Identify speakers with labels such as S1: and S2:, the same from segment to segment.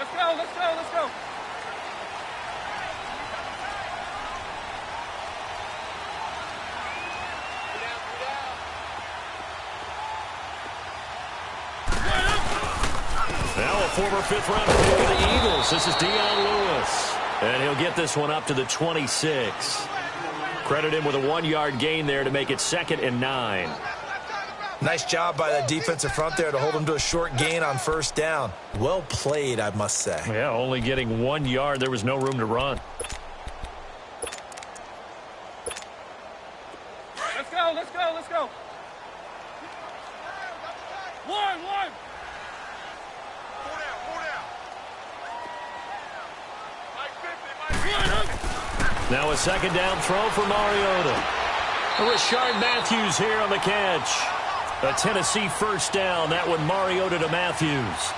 S1: Let's go, let's go, let's go.
S2: Now a former fifth-round pick for the Eagles. This is Dion Lewis. And he'll get this one up to the 26. Credit him with a 1-yard gain there to make it 2nd and 9.
S3: Nice job by that defensive front there to hold him to a short gain on first down. Well played, I must say.
S2: Yeah, only getting 1 yard. There was no room to run.
S1: Let's go, let's go, let's go. One.
S2: Now a 2nd down throw for Mariota. Rashard Matthews here on the catch. A Tennessee first down. That one Mariota to Matthews.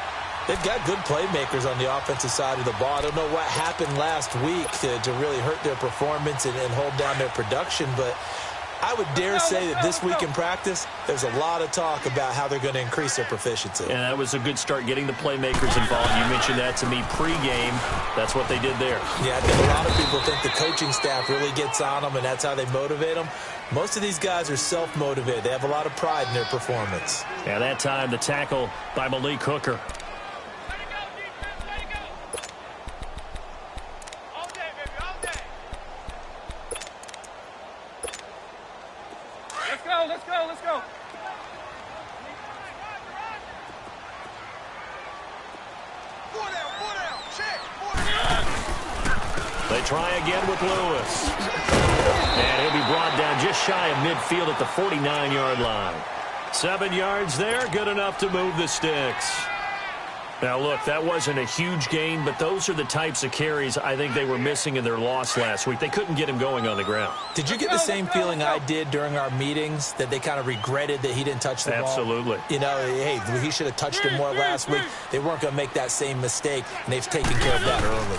S3: They've got good playmakers on the offensive side of the ball. I don't know what happened last week to really hurt their performance and hold down their production, but I would dare say that this week in practice, there's a lot of talk about how they're going to increase their proficiency.
S2: And that was a good start getting the playmakers involved. You mentioned that to me pregame. That's what they did there.
S3: Yeah, I think a lot of people think the coaching staff really gets on them, and that's how they motivate them. Most of these guys are self-motivated. They have a lot of pride in their performance.
S2: Yeah, that time the tackle by Malik Hooker.
S1: Let's go.
S2: They try again with Lewis. And he'll be brought down just shy of midfield at the 49-yard line. 7 yards there, good enough to move the sticks. Now, look, that wasn't a huge gain, but those are the types of carries I think they were missing in their loss last week. They couldn't get him going on the ground.
S3: Did you get the same feeling I did during our meetings, that they kind of regretted that he didn't touch the ball?
S2: Absolutely.
S3: You know, hey, he should have touched it more last week. They weren't going to make that same mistake, and they've taken care of that early.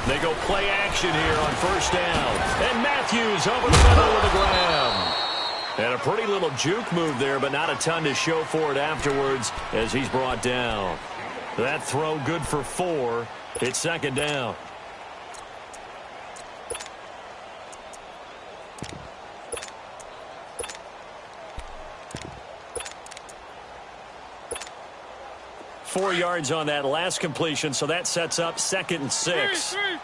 S2: They go play action here on first down. And Matthews over the middle of the ground. And a pretty little juke move there, but not a ton to show for it afterwards as he's brought down. That throw good for 4. It's 2nd down. Four yards on that last completion, so that sets up 2nd and 6.
S1: Three.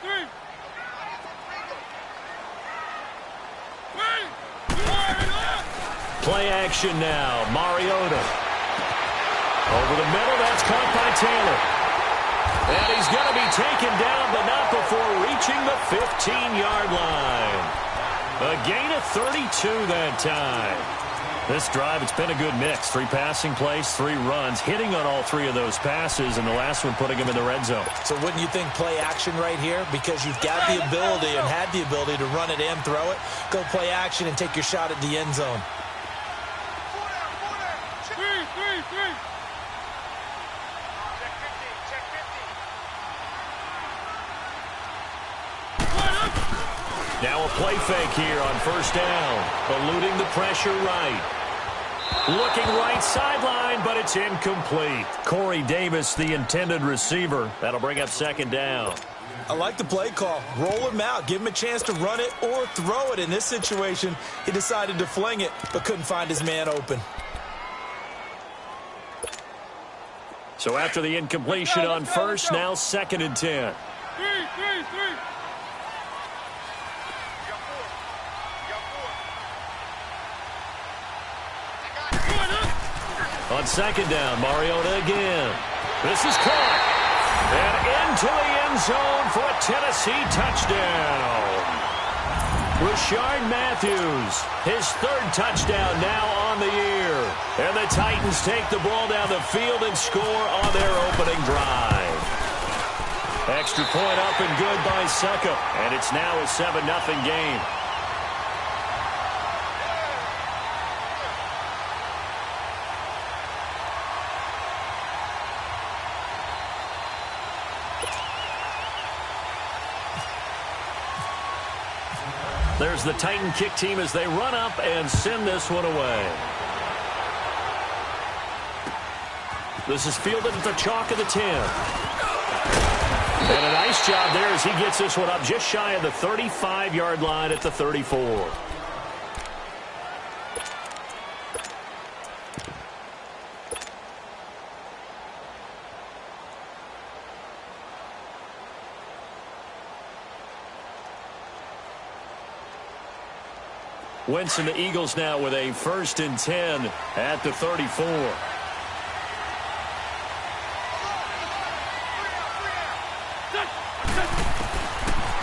S2: Play action now. Mariota. Over the middle. That's caught by Taylor. And he's going to be taken down, but not before reaching the 15-yard line. A gain of 32 that time. This drive, it's been a good mix. 3 passing plays, 3 runs, hitting on all 3 of those passes, and the last one putting him in the red zone.
S3: So wouldn't you think play action right here? Because you've got the ability and had the ability to run it and throw it. Go play action and take your shot at the end zone.
S1: Three.
S2: Now a play fake here on first down. Eluding the pressure right. Looking right sideline, but it's incomplete. Corey Davis, the intended receiver. That'll bring up 2nd down.
S3: I like the play call. Roll him out. Give him a chance to run it or throw it. In this situation, he decided to fling it, but couldn't find his man open.
S2: So after the incompletion on first, now 2nd and 10.
S1: Three.
S2: On 2nd down, Mariota again. This is caught. And into the end zone for a Tennessee touchdown. Rashard Matthews, his 3rd touchdown now on the year. And the Titans take the ball down the field and score on their opening drive. Extra point up and good by Suckup. And it's now a 7-0 game. There's the Titan kick team as they run up and send this one away. This is fielded at the chalk of the 10. And a nice job there as he gets this one up just shy of the 35-yard line at the 34. Wentz and the Eagles now with a 1st and 10 at the 34.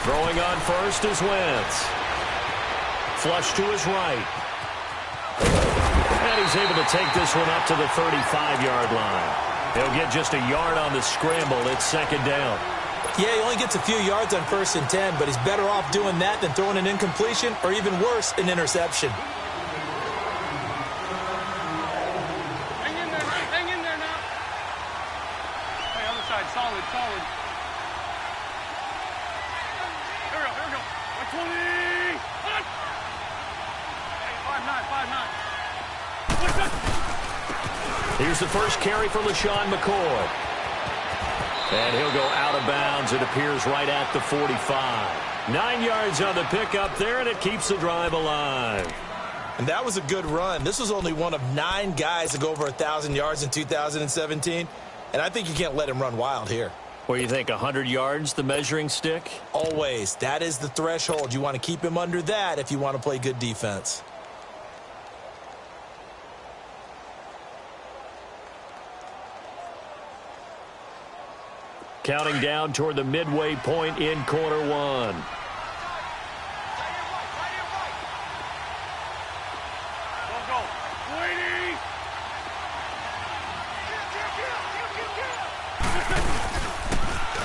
S2: Throwing on first is Wentz. Flush to his right. And he's able to take this one up to the 35-yard line. He'll get just a yard on the scramble. It's 2nd down.
S3: Yeah, he only gets a few yards on 1st and 10, but he's better off doing that than throwing an incompletion or even worse, an interception.
S1: Hang in there, Mike. Hang in there now. Hey, other side. Solid, solid. Here we go, here we go. 120. On. Hey, 5-9, 5-9.
S2: Here's the first carry for LaShawn McCoy. And he'll go out of bounds. It appears right at the 45. 9 yards on the pickup there, and it keeps the drive alive.
S3: And that was a good run. This was only one of 9 guys to go over 1,000 yards in 2017. And I think you can't let him run wild here.
S2: What do you think, 100 yards, the measuring stick?
S3: Always. That is the threshold. You want to keep him under that if you want to play good defense.
S2: Counting down toward the midway point in quarter 1.
S1: Go, go. 20.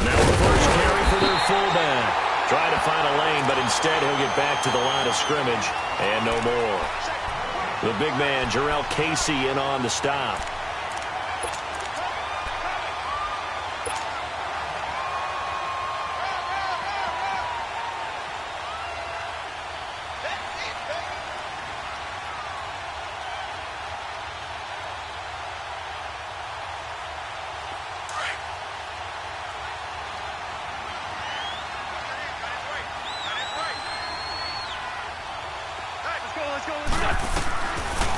S2: Now the first carry for their fullback. Trying to find a lane, but instead he'll get back to the line of scrimmage and no more. The big man, Jarrell Casey, in on the stop.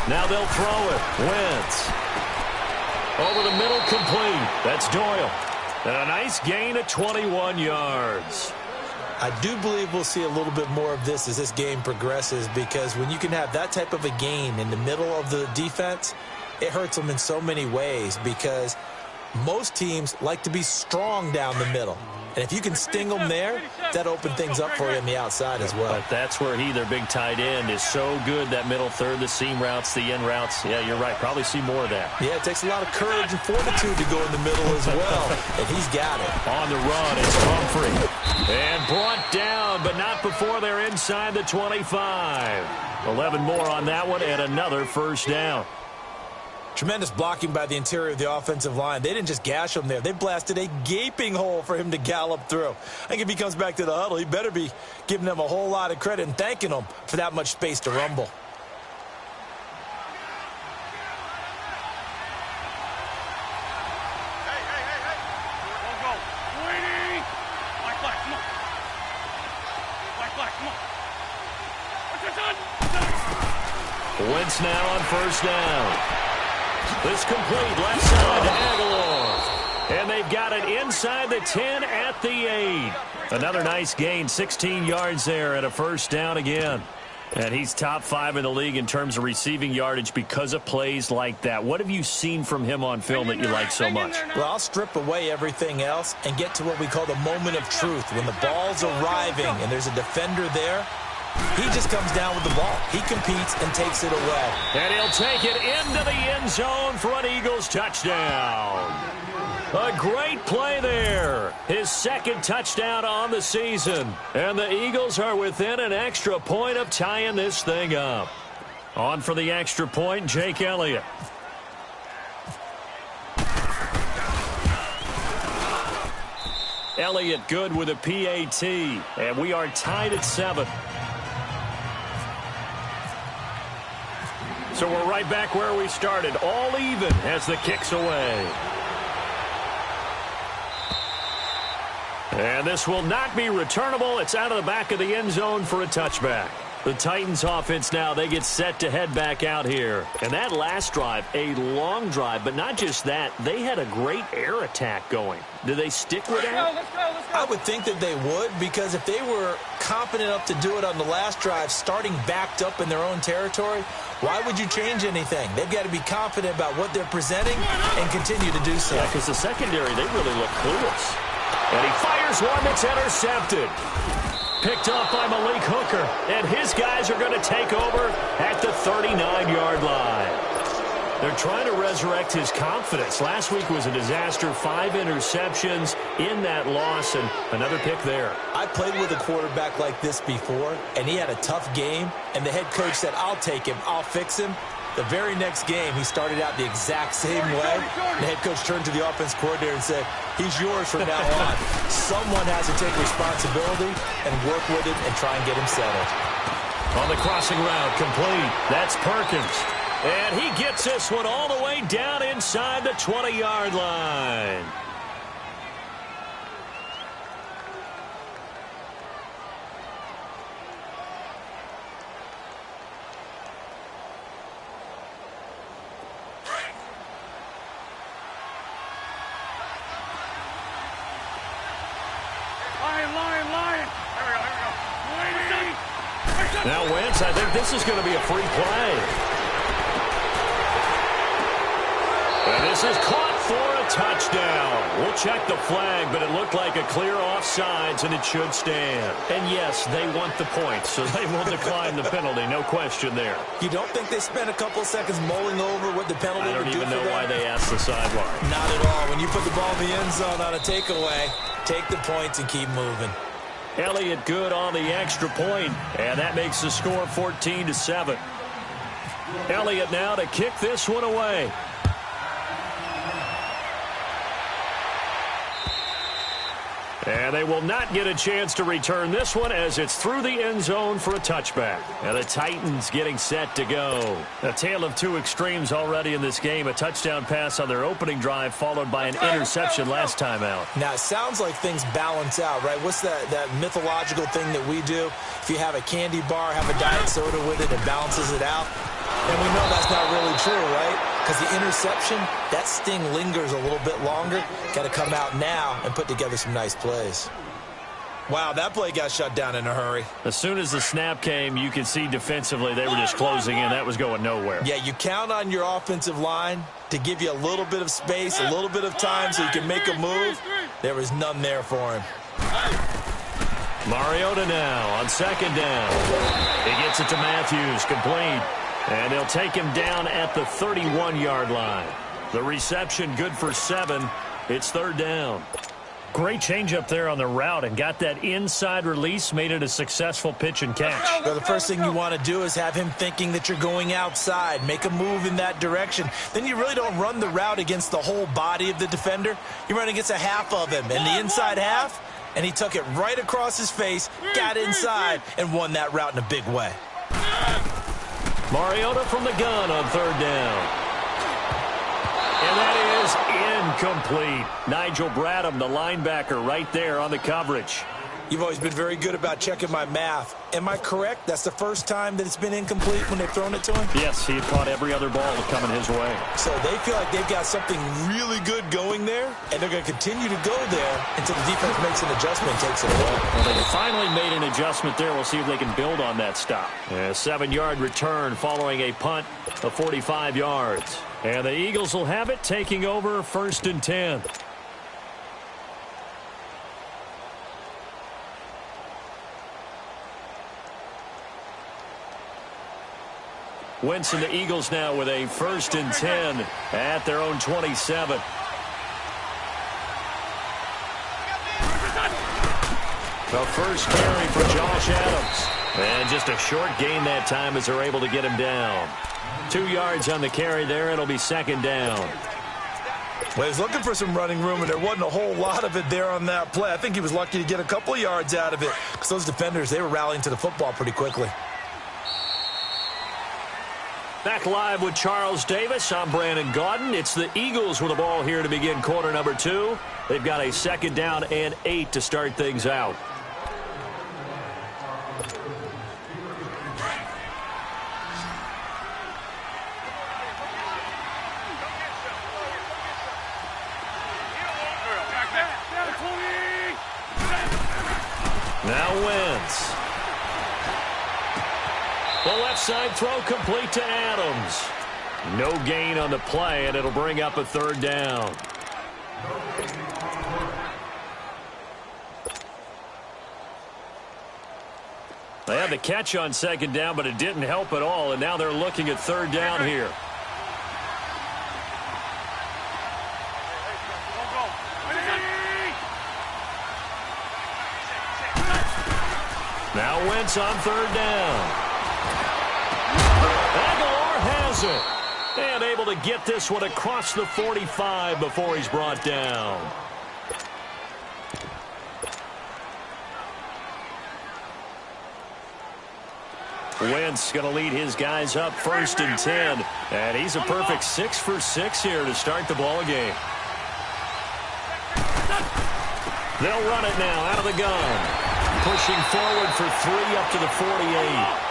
S2: Now they'll throw it. Wentz. Over the middle, complete. That's Doyle. And a nice gain of 21 yards.
S3: I do believe we'll see a little bit more of this as this game progresses, because when you can have that type of a gain in the middle of the defense, it hurts them in so many ways, because most teams like to be strong down the middle. And if you can sting them there, that opens things up for you on the outside as well.
S2: But that's where their big tight end, is so good, that middle third, the seam routes, the end routes. Yeah, you're right. Probably see more of that.
S3: Yeah, it takes a lot of courage and fortitude to go in the middle as well. And he's got it.
S2: On the run, it's Humphrey. And brought down, but not before they're inside the 25. 11 more on that one, and another 1st down.
S3: Tremendous blocking by the interior of the offensive line. They didn't just gash him there. They blasted a gaping hole for him to gallop through. I think if he comes back to the huddle, he better be giving them a whole lot of credit and thanking them for that much space to rumble.
S2: Wentz now on 1st down. This complete, left side to Aguilar. And they've got it inside the 10 at the 8. Another nice gain, 16 yards there, and a 1st down again. And he's top 5 in the league in terms of receiving yardage because of plays like that. What have you seen from him on film that you like so much?
S3: Well, I'll strip away everything else and get to what we call the moment of truth. When the ball's arriving and there's a defender there, he just comes down with the ball. He competes and takes it away.
S2: And he'll take it into the end zone for an Eagles touchdown. A great play there. His 2nd touchdown on the season. And the Eagles are within an extra point of tying this thing up. On for the extra point, Jake Elliott. Elliott good with a PAT. And we are tied at 7. So we're right back where we started, all even as the kick's away. And this will not be returnable. It's out of the back of the end zone for a touchback. The Titans offense now, they get set to head back out here. And that last drive, a long drive, but not just that. They had a great air attack going. Do they stick with that?
S1: Let's go.
S3: I would think that they would, because if they were confident enough to do it on the last drive, starting backed up in their own territory, why would you change anything? They've got to be confident about what they're presenting and continue to do so.
S2: Yeah, because the secondary, they really look clueless. And he fires one that's intercepted. Picked up by Malik Hooker. And his guys are going to take over at the 39-yard line. They're trying to resurrect his confidence. Last week was a disaster. 5 interceptions in that loss, and another pick there.
S3: I played with a quarterback like this before, and he had a tough game, and the head coach said, I'll take him, I'll fix him. The very next game, he started out the exact same way. The head coach turned to the offense coordinator and said, he's yours from now on. Someone has to take responsibility and work with it and try and get him settled.
S2: On the crossing route, complete. That's Perkins. And he gets this one all the way down inside the 20-yard line.
S1: Lion. Here we go.
S2: Now, Wentz, I think this is going to be a free play. And this is caught for a touchdown. We'll check the flag, but it looked like a clear offsides, and it should stand. And yes, they want the points, so they will decline the penalty. No question there.
S3: You don't think they spent a couple seconds mulling over what the penalty would do for them?
S2: I don't even know why they asked the sideline.
S3: Not at all. When you put the ball in the end zone on a takeaway, take the points and keep moving.
S2: Elliott good on the extra point, and that makes the score 14-7. Elliott now to kick this one away. And they will not get a chance to return this one as it's through the end zone for a touchback. And the Titans getting set to go. A tale of two extremes already in this game. A touchdown pass on their opening drive followed by an interception last time out.
S3: Now, it sounds like things balance out, right? What's that mythological thing that we do? If you have a candy bar, have a diet soda with it, it balances it out. And we know that's not really true, right? Because the interception, that sting lingers a little bit longer. Got to come out now and put together some nice plays. Wow, that play got shut down in a hurry.
S2: As soon as the snap came, you could see defensively they were just closing in. That was going nowhere.
S3: Yeah, you count on your offensive line to give you a little bit of space, a little bit of time so you can make a move. There was none there for him.
S2: Mariota now on second down. He gets it to Matthews, complete. And they'll take him down at the 31-yard line. The reception good for 7. It's third down. Great change up there on the route and got that inside release, made it a successful pitch and catch.
S3: Well, the first thing you want to do is have him thinking that you're going outside, make a move in that direction. Then you really don't run the route against the whole body of the defender. You run against a half of him, and the inside half, and he took it right across his face, got inside, and won that route in a big way.
S2: Mariota from the gun on third down. And that is incomplete. Nigel Bradham, the linebacker, right there on the coverage.
S3: You've always been very good about checking my math. Am I correct? That's the first time that it's been incomplete when they've thrown it to him?
S2: Yes, he had caught every other ball coming his way.
S3: So they feel like they've got something really good going there, and they're going to continue to go there until the defense makes an adjustment and takes it away.
S2: Well, they finally made an adjustment there. We'll see if they can build on that stop. A 7-yard return following a punt of 45 yards. And the Eagles will have it, taking over 1st and 10. Wentz and the Eagles now with a 1st and 10 at their own 27. The first carry for Josh Adams. And just a short gain that time as they're able to get him down. 2 yards on the carry there. It'll be 2nd down.
S3: Well, he was looking for some running room, and there wasn't a whole lot of it there on that play. I think he was lucky to get a couple of yards out of it because those defenders, they were rallying to the football pretty quickly.
S2: Back live with Charles Davis. I'm Brandon Gaudin. It's the Eagles with the ball here to begin quarter number 2. They've got a 2nd down and 8 to start things out. Now Wentz. The left side throw complete to Adams. No gain on the play, and it'll bring up a 3rd down. They had the catch on 2nd down, but it didn't help at all, and now they're looking at 3rd down here. Now Wentz on 3rd down. Aguilar has it. And able to get this one across the 45 before he's brought down. Wentz going to lead his guys up 1st and 10. And he's a perfect 6 for 6 here to start the ball game. They'll run it now out of the gun. Pushing forward for 3 up to the 48.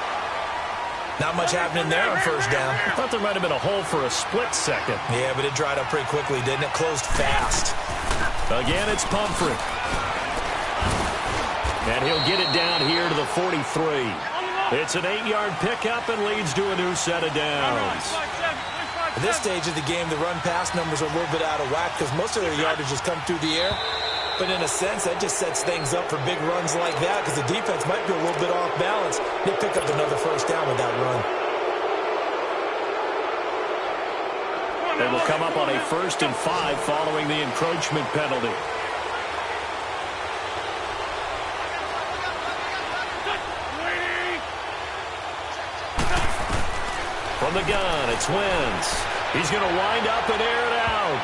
S3: Not much happening there on 1st down.
S2: I thought there might have been a hole for a split second.
S3: Yeah, but it dried up pretty quickly, didn't it? Closed fast.
S2: Again, it's Pumphrey. And he'll get it down here to the 43. It's an 8-yard pickup and leads to a new set of downs.
S3: At this stage of the game, the run-pass numbers are a little bit out of whack because most of their yardage has come through the air. But in a sense, that just sets things up for big runs like that because the defense might be a little bit off balance. They pick up another 1st down with that run.
S2: They will come up on a 1st and 5 following the encroachment penalty. From the gun, it's Wentz. He's going to wind up and air it out.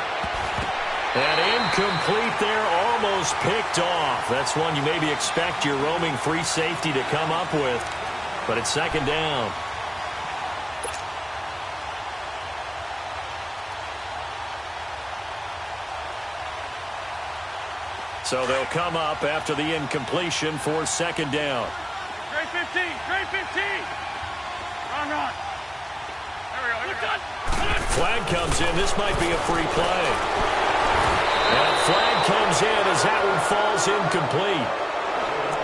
S2: And incomplete there, almost picked off. That's one you maybe expect your roaming free safety to come up with. But it's 2nd down. So they'll come up after the incompletion for 2nd down.
S1: Great 15, great 15. Run. There we go.
S2: Flag comes in. This might be a free play. And flag comes in as that one falls incomplete.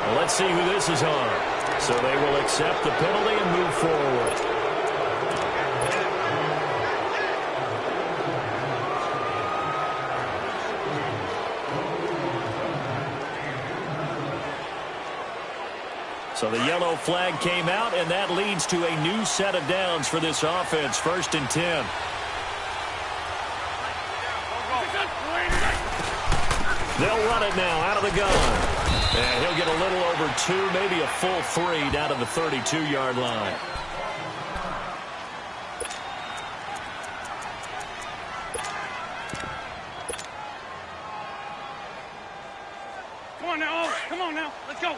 S2: Well, let's see who this is on. So they will accept the penalty and move forward. So the yellow flag came out, and that leads to a new set of downs for this offense. 1st and 10. They'll run it now out of the gun. And he'll get a little over 2, maybe a full 3 down to the 32-yard line.
S1: Come on now. Let's go.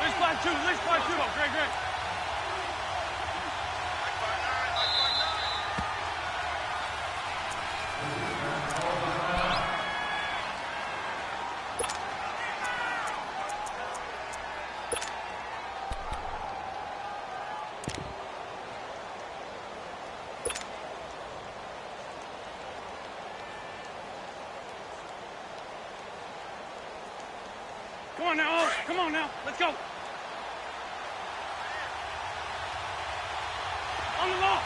S1: Let's fly two. Great. Come on now. Let's go. On the ball.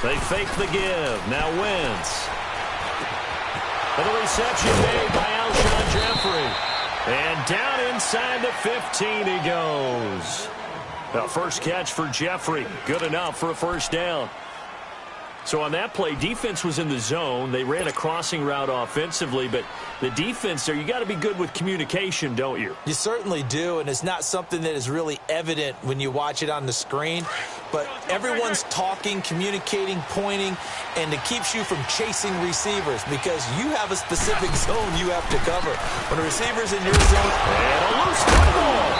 S2: They fake the give. Now Wentz. And the reception made by Alshon Jeffrey. And down inside the 15 he goes. The first catch for Jeffrey. Good enough for a 1st down. So on that play, defense was in the zone. They ran a crossing route offensively, but the defense there, you got to be good with communication, don't you?
S3: You certainly do, and it's not something that is really evident when you watch it on the screen. But everyone's talking, communicating, pointing, and it keeps you from chasing receivers because you have a specific zone you have to cover. When a receiver's in your zone,
S2: and a loose football.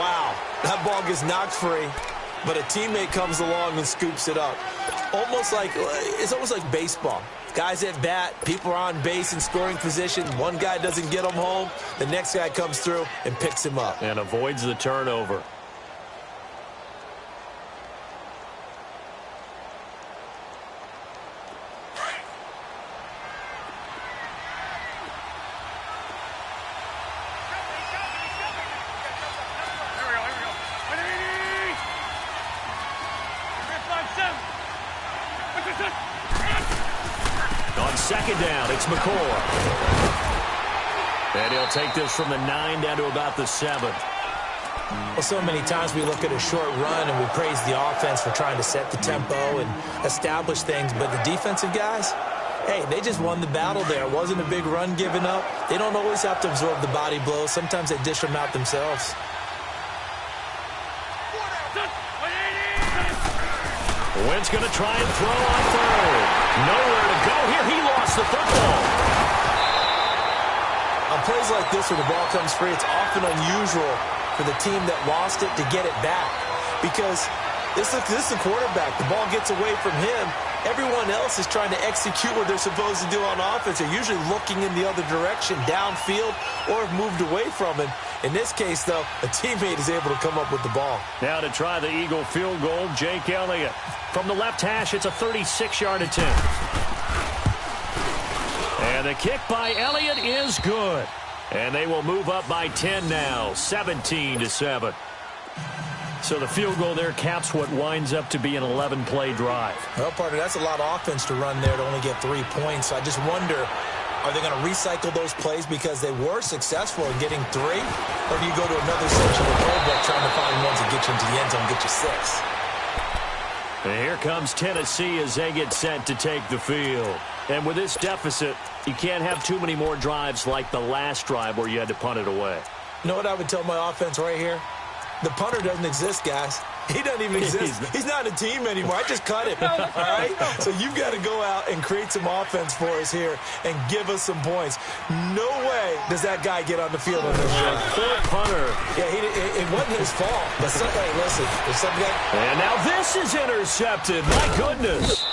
S3: Wow. That ball gets knocked free, but a teammate comes along and scoops it up. It's almost like baseball. Guys at bat, people are on base in scoring position. One guy doesn't get him home. The next guy comes through and picks him up.
S2: And avoids the turnover. On second down, it's McCoy. And he'll take this from the 9 down to about the 7.
S3: Well, so many times we look at a short run and we praise the offense for trying to set the tempo and establish things, but the defensive guys, hey, they just won the battle there. It wasn't a big run given up. They don't always have to absorb the body blows. Sometimes they dish them out themselves.
S2: Wynn's going to try and throw on third. Nowhere to go here. He lost the football.
S3: On plays like this where the ball comes free, it's often unusual for the team that lost it to get it back. Because this is the quarterback. The ball gets away from him. Everyone else is trying to execute what they're supposed to do on offense. They're usually looking in the other direction, downfield, or have moved away from him. In this case, though, a teammate is able to come up with the ball.
S2: Now to try the Eagle field goal, Jake Elliott. From the left hash, it's a 36-yard attempt. And the kick by Elliott is good. And they will move up by 10 now, 17-7. So the field goal there caps what winds up to be an 11-play drive.
S3: Well, partner, that's a lot of offense to run there to only get 3 points. So I just wonder, are they going to recycle those plays because they were successful in getting 3? Or do you go to another section of the playbook trying to find ones that get you into the end zone and get you 6?
S2: And here comes Tennessee as they get set to take the field. And with this deficit, you can't have too many more drives like the last drive where you had to punt it away.
S3: You know what I would tell my offense right here? The punter doesn't exist, guys. He doesn't even exist. He's not a team anymore. I just cut him, all right? So you've got to go out and create some offense for us here and give us some points. No way does that guy get on the field on this show.
S2: Poor punter.
S3: Yeah, it wasn't his fault. But somebody, listen, there's some guy.
S2: And now this is intercepted. My goodness.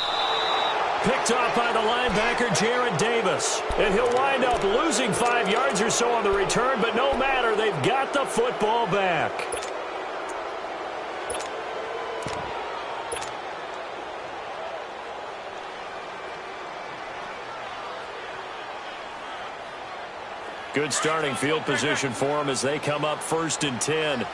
S2: Picked off by the linebacker, Jarrett Davis. And he'll wind up losing 5 yards or so on the return, but no matter, they've got the football back. Good starting field position for them as they come up 1st and 10.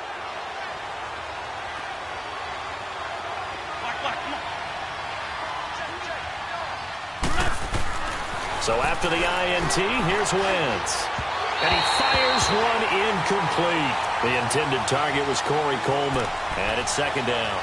S2: So after the INT, here's Wentz. And he fires one incomplete. The intended target was Corey Coleman. And it's 2nd down.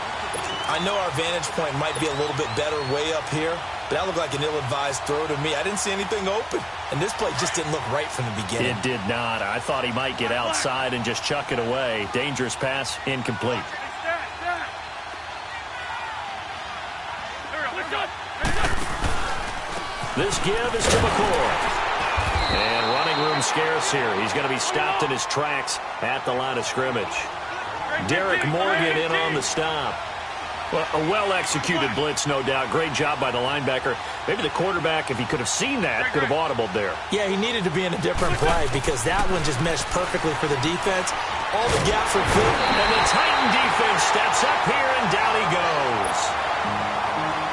S3: I know our vantage point might be a little bit better way up here, but that looked like an ill-advised throw to me. I didn't see anything open. And this play just didn't look right from the beginning.
S2: It did not. I thought he might get outside and just chuck it away. Dangerous pass, incomplete. This give is to McCoy. And running room scarce here. He's going to be stopped in his tracks at the line of scrimmage. Derek Morgan in on the stop. Well, a well-executed blitz, no doubt. Great job by the linebacker. Maybe the quarterback, if he could have seen that, could have audibled there.
S3: Yeah, he needed to be in a different play because that one just meshed perfectly for the defense. All the gaps were filled.
S2: And the Titan defense steps up here, and down he goes.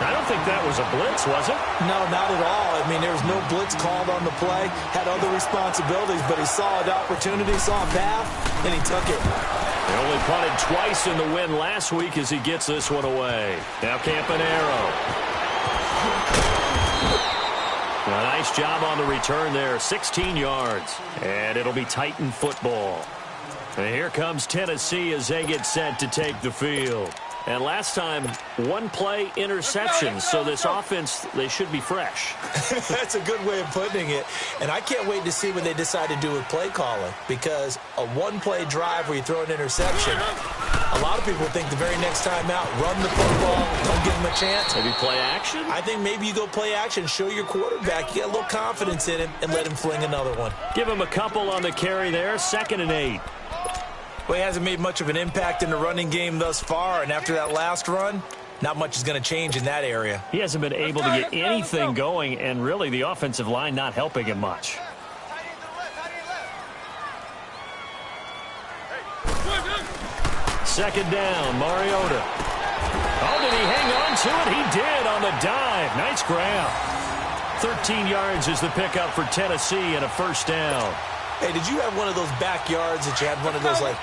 S2: I don't think that was a blitz, was it?
S3: No, not at all. I mean, there was no blitz called on the play. Had other responsibilities, but he saw an opportunity, saw a path, and he took it.
S2: They only punted twice in the win last week as he gets this one away. Now Campanaro. A nice job on the return there. 16 yards. And it'll be Titan football. And here comes Tennessee as they get set to take the field. And last time, 1-play interception. So this offense, they should be fresh.
S3: That's a good way of putting it. And I can't wait to see what they decide to do with play calling. Because a 1-play drive where you throw an interception, a lot of people think the very next time out, run the football, don't give them a chance.
S2: Maybe play action?
S3: I think maybe you go play action, show your quarterback, you got a little confidence in him, and let him fling another one.
S2: Give him a couple on the carry there, 2nd and 8.
S3: Well, he hasn't made much of an impact in the running game thus far, and after that last run, not much is going to change in that area.
S2: He hasn't been able to get anything going, and really the offensive line not helping him much. Second down, Mariota. Oh, did he hang on to it? He did on the dive. Nice grab. 13 yards is the pickup for Tennessee and a first down.
S3: Hey, did you have one of those backyards that you had one of those, like,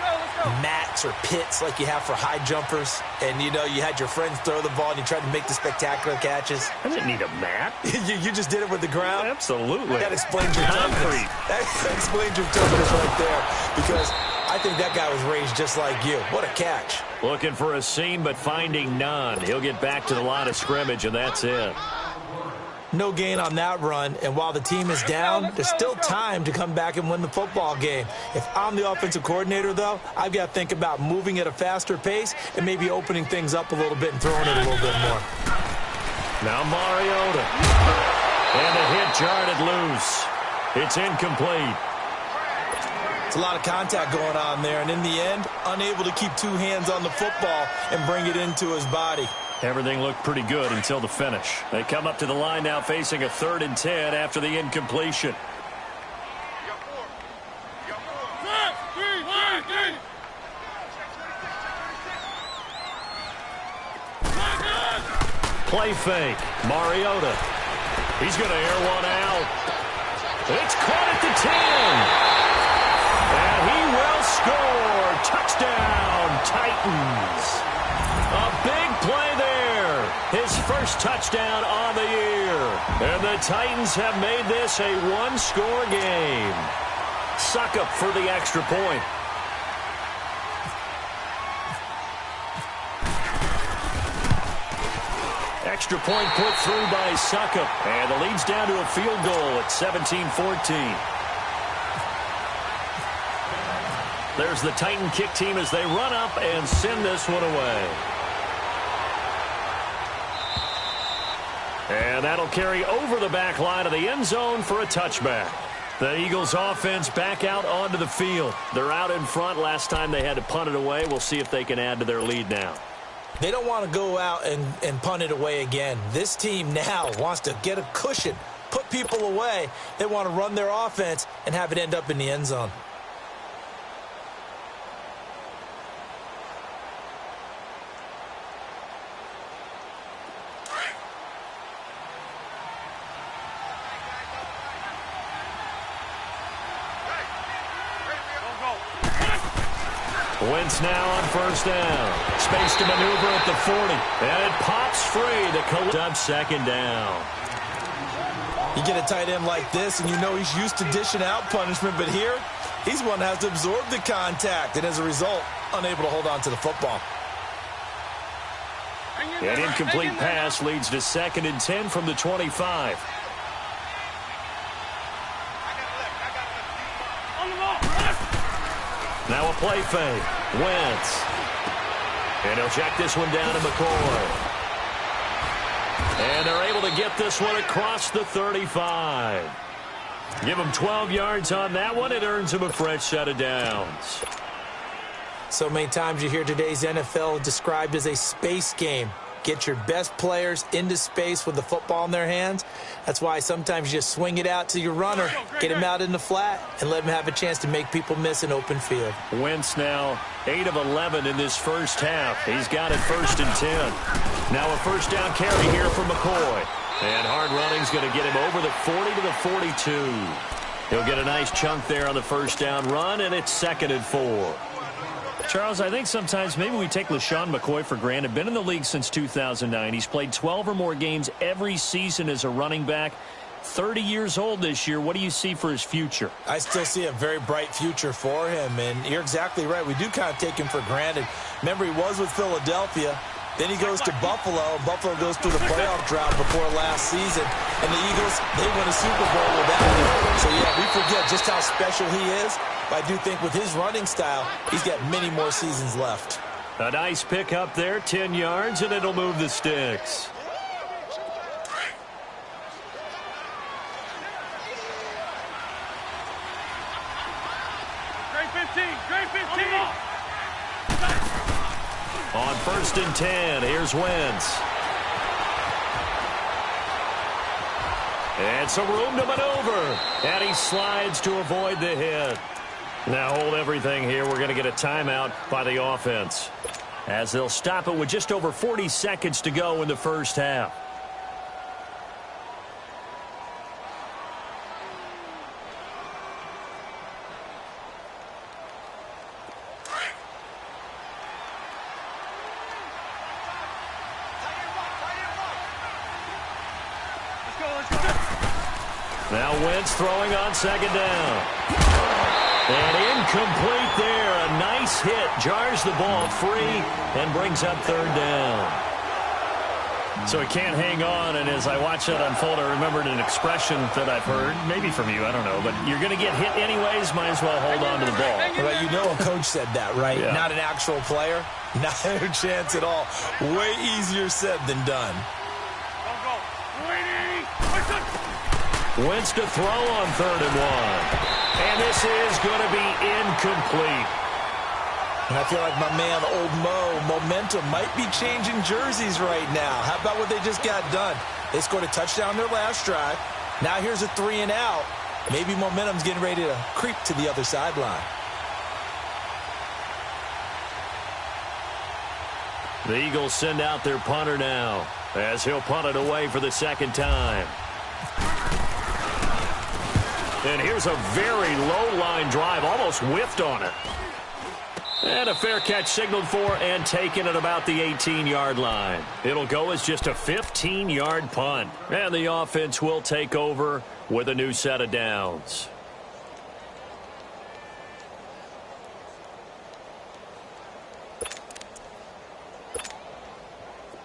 S3: mats or pits like you have for high jumpers? And, you know, you had your friends throw the ball and you tried to make the spectacular catches?
S2: I didn't need a mat.
S3: you just did it with the ground?
S2: Absolutely.
S3: That explains your toughness. That explains your toughness right there. Because I think that guy was raised just like you. What a catch.
S2: Looking for a seam, but finding none. He'll get back to the line of scrimmage, and that's it.
S3: No gain on that run, and while the team is down, there's still time to come back and win the football game. If I'm the offensive coordinator, though, I've got to think about moving at a faster pace and maybe opening things up a little bit and throwing it a little bit more.
S2: Now Mariota. And the hit jarred loose. It's incomplete.
S3: It's a lot of contact going on there, and in the end, unable to keep two hands on the football and bring it into his body.
S2: Everything looked pretty good until the finish. They come up to the line now facing a 3rd and 10 after the incompletion. Play fake. Mariota. He's going to air one out. It's caught at the 10. And he will score. Touchdown, Titans. A big play there. His first touchdown on the year. And the Titans have made this a one-score game. Suckup for the extra point. Extra point put through by Suckup. And the lead's down to a field goal at 17-14. There's the Titan kick team as they run up and send this one away. And that'll carry over the back line of the end zone for a touchback. The Eagles offense back out onto the field. They're out in front. Last time they had to punt it away. We'll see if they can add to their lead now.
S3: They don't want to go out and punt it away again. This team now wants to get a cushion, put people away. They want to run their offense and have it end up in the end zone.
S2: Wentz now on first down. Space to maneuver at the 40. And it pops free to collect up second down.
S3: You get a tight end like this, and you know he's used to dishing out punishment, but here, he's one that has to absorb the contact, and as a result, unable to hold on to the football.
S2: An incomplete pass leads to 2nd and 10 from the 25. Now a play fake. Wentz. And he'll check this one down to McCoy. And they're able to get this one across the 35. Give him 12 yards on that one. It earns him a fresh set of downs.
S3: So many times you hear today's NFL described as a space game. Get your best players into space with the football in their hands. That's why sometimes you just swing it out to your runner, get him out in the flat, and let him have a chance to make people miss an open field.
S2: Wentz now 8 of 11 in this first half. He's got it 1st and 10. Now a first down carry here for McCoy. And hard running's going to get him over the 40 to the 42. He'll get a nice chunk there on the first down run, and it's 2nd and 4. Charles, I think sometimes maybe we take LaShawn McCoy for granted. Been in the league since 2009. He's played 12 or more games every season as a running back. 30 years old this year. What do you see for his future?
S3: I still see a very bright future for him, and you're exactly right. We do kind of take him for granted. Remember, he was with Philadelphia. Then he goes to Buffalo. Buffalo goes through the playoff drought before last season. And the Eagles, they win a Super Bowl without him. So, yeah, we forget just how special he is. But I do think with his running style, he's got many more seasons left.
S2: A nice pick up there, 10 yards, and it'll move the sticks.
S1: Great 15, great 15.
S2: First and 10. Here's Wentz. And some room to maneuver. And he slides to avoid the hit. Now hold everything here. We're going to get a timeout by the offense, as they'll stop it with just over 40 seconds to go in the first half. Now Wentz throwing on second down. And incomplete there. A nice hit. Jars the ball free and brings up third down. So he can't hang on, and as I watch that unfold, I remembered an expression that I've heard, maybe from you, I don't know, but you're going to get hit anyways, might as well hold on to the ball.
S3: Well, you know a coach said that, right?
S2: Yeah.
S3: Not an actual player. Not a chance at all. Way easier said than done.
S2: Wentz to throw on third and 1. And this is going to be incomplete.
S3: And I feel like my man, Old Mo, momentum might be changing jerseys right now. How about what they just got done? They scored a touchdown their last drive. Now here's a 3 and out. Maybe momentum's getting ready to creep to the other sideline.
S2: The Eagles send out their punter now, as he'll punt it away for the second time. And here's a very low-line drive, almost whiffed on it. And a fair catch signaled for and taken at about the 18-yard line. It'll go as just a 15-yard punt. And the offense will take over with a new set of downs.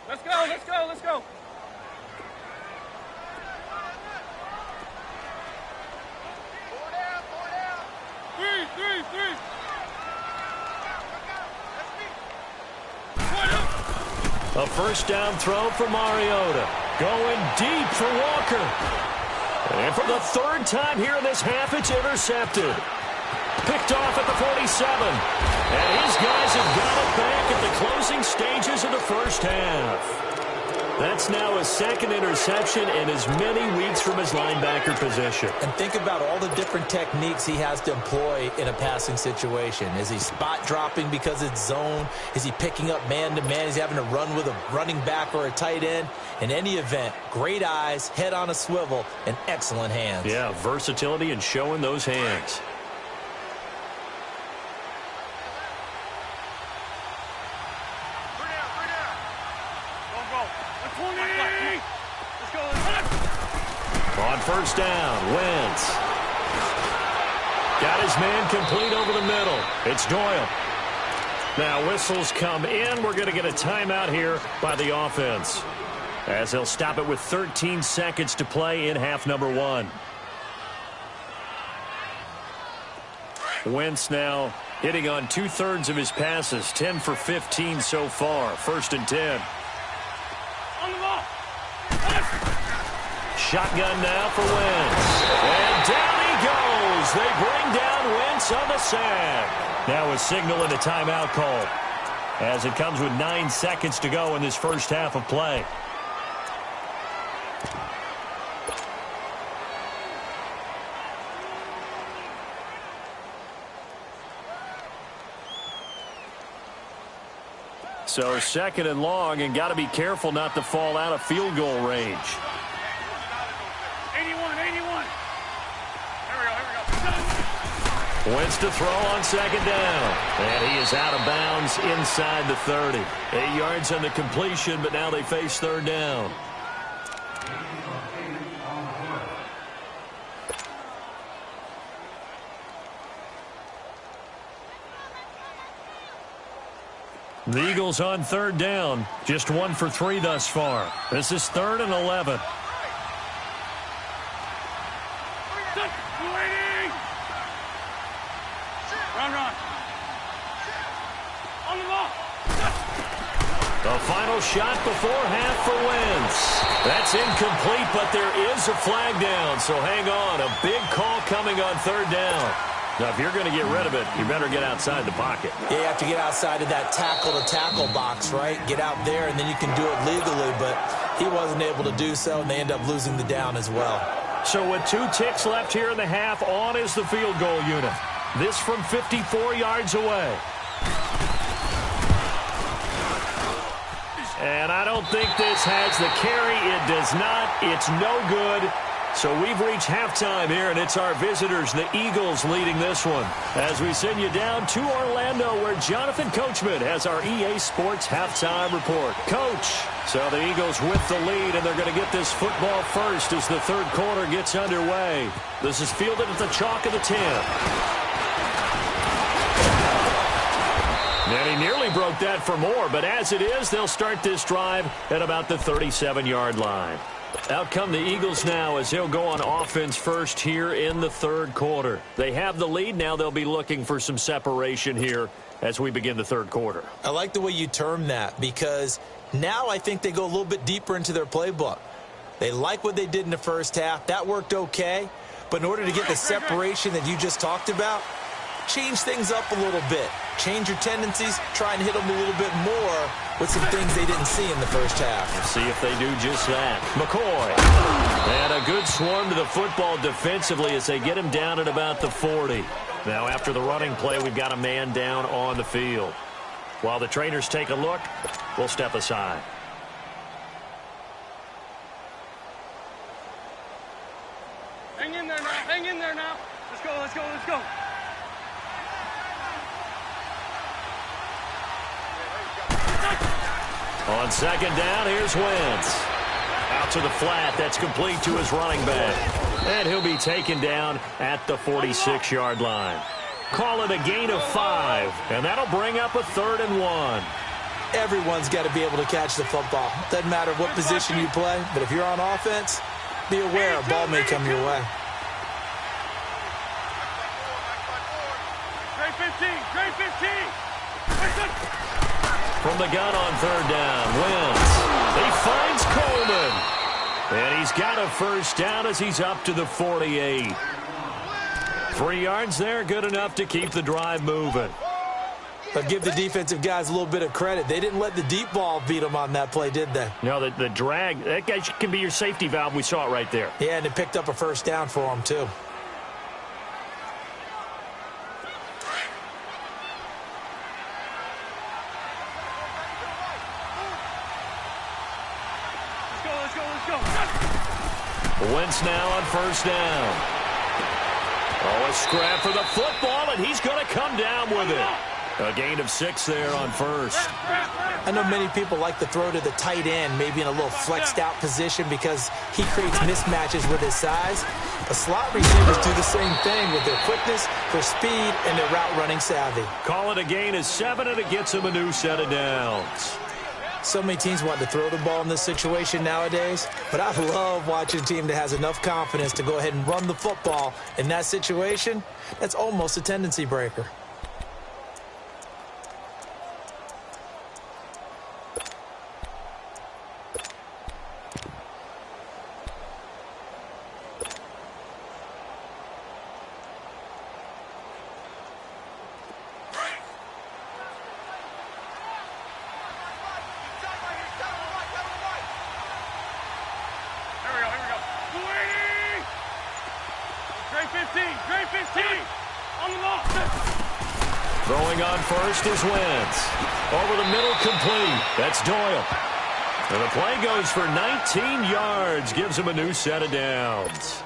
S1: Let's go, let's go, let's go. Three.
S2: A first down throw for Mariota. Going deep for Walker. And for the third time here in this half, it's intercepted. Picked off at the 47. And his guys have got it back at the closing stages of the first half. That's now his second interception in as many weeks from his linebacker position.
S3: And think about all the different techniques he has to employ in a passing situation. Is he spot dropping because it's zone? Is he picking up man-to-man? Is he having to run with a running back or a tight end? In any event, great eyes, head on a swivel, and excellent hands.
S2: Yeah, versatility and showing those hands. On first down, Wentz. Got his man complete over the middle. It's Doyle. Now whistles come in. We're going to get a timeout here by the offense, as they'll stop it with 13 seconds to play in half number 1. Wentz now hitting on 2/3 of his passes, 10 for 15 so far. First and 10.
S1: On the ball.
S2: Shotgun now for Wentz. And down he goes. They bring down Wentz on the sack. Now a signal and a timeout call, as it comes with 9 seconds to go in this first half of play. So second and long, and got to be careful not to fall out of field goal range.
S1: 81. Here we go.
S2: Wentz to throw on second down. And he is out of bounds inside the 30. 8 yards on the completion, but now they face third down. The Eagles on third down, just 1 for 3 thus far. This is 3rd and 11.
S1: Run. On the ball.
S2: The final shot before half for Wentz. That's incomplete, but there is a flag down, so hang on. A big call coming on third down. Now, if you're going to get rid of it, you better get outside the pocket.
S3: Yeah, you have to get outside of that tackle-to-tackle box, right? Get out there, and then you can do it legally, but he wasn't able to do so, and they end up losing the down as well.
S2: So with 2 ticks left here in the half, on is the field goal unit. This from 54 yards away. And I don't think this has the carry. It does not. It's no good. So we've reached halftime here, and it's our visitors, the Eagles, leading this one. As we send you down to Orlando, where Jonathan Coachman has our EA Sports halftime report. Coach, so the Eagles with the lead, and they're going to get this football first as the third quarter gets underway. This is fielded at the chalk of the 10. And he nearly broke that for more, but as it is, they'll start this drive at about the 37-yard line. Out come the Eagles now as they'll go on offense first here in the third quarter. They have the lead. Now they'll be looking for some separation here as we begin the third quarter.
S3: I like the way you term that, because now I think they go a little bit deeper into their playbook. They like what they did in the first half. That worked okay. But in order to get the separation that you just talked about, change things up a little bit. Change your tendencies. Try and hit them a little bit more with some things they didn't see in the first half.
S2: See if they do just that. McCoy. And a good swarm to the football defensively as they get him down at about the 40. Now after the running play, we've got a man down on the field. While the trainers take a look, we'll step aside.
S1: Hang in there now. Hang in there now. Let's go, let's go, let's go.
S2: On second down, here's Wentz. Out to the flat. That's complete to his running back. And he'll be taken down at the 46-yard line. Call it a gain of 5, and that'll bring up a 3rd and 1.
S3: Everyone's got to be able to catch the football. Doesn't matter what position you play, but if you're on offense, be aware a ball may come your way.
S1: Great 15, great 15.
S2: From the gun on third down, Wentz. He finds Coleman. And he's got a first down as he's up to the 48. 3 yards there, good enough to keep the drive moving.
S3: But give the defensive guys a little bit of credit. They didn't let the deep ball beat them on that play, did they?
S2: No, the drag, that guy can be your safety valve. We saw it right there.
S3: Yeah, and it picked up a first down for them, too.
S2: Wentz now on first down. Oh, a scrap for the football, and he's going to come down with it. A gain of 6 there on first.
S3: I know many people like to throw to the tight end, maybe in a little flexed out position because he creates mismatches with his size. The slot receivers do the same thing with their quickness, their speed, and their route running savvy.
S2: Call it a gain of 7, and it gets him a new set of downs.
S3: So many teams want to throw the ball in this situation nowadays, but I love watching a team that has enough confidence to go ahead and run the football in that situation. That's almost a tendency breaker.
S2: Throwing on first is Wentz. Over the middle, complete. That's Doyle. And the play goes for 19 yards. Gives him a new set of downs.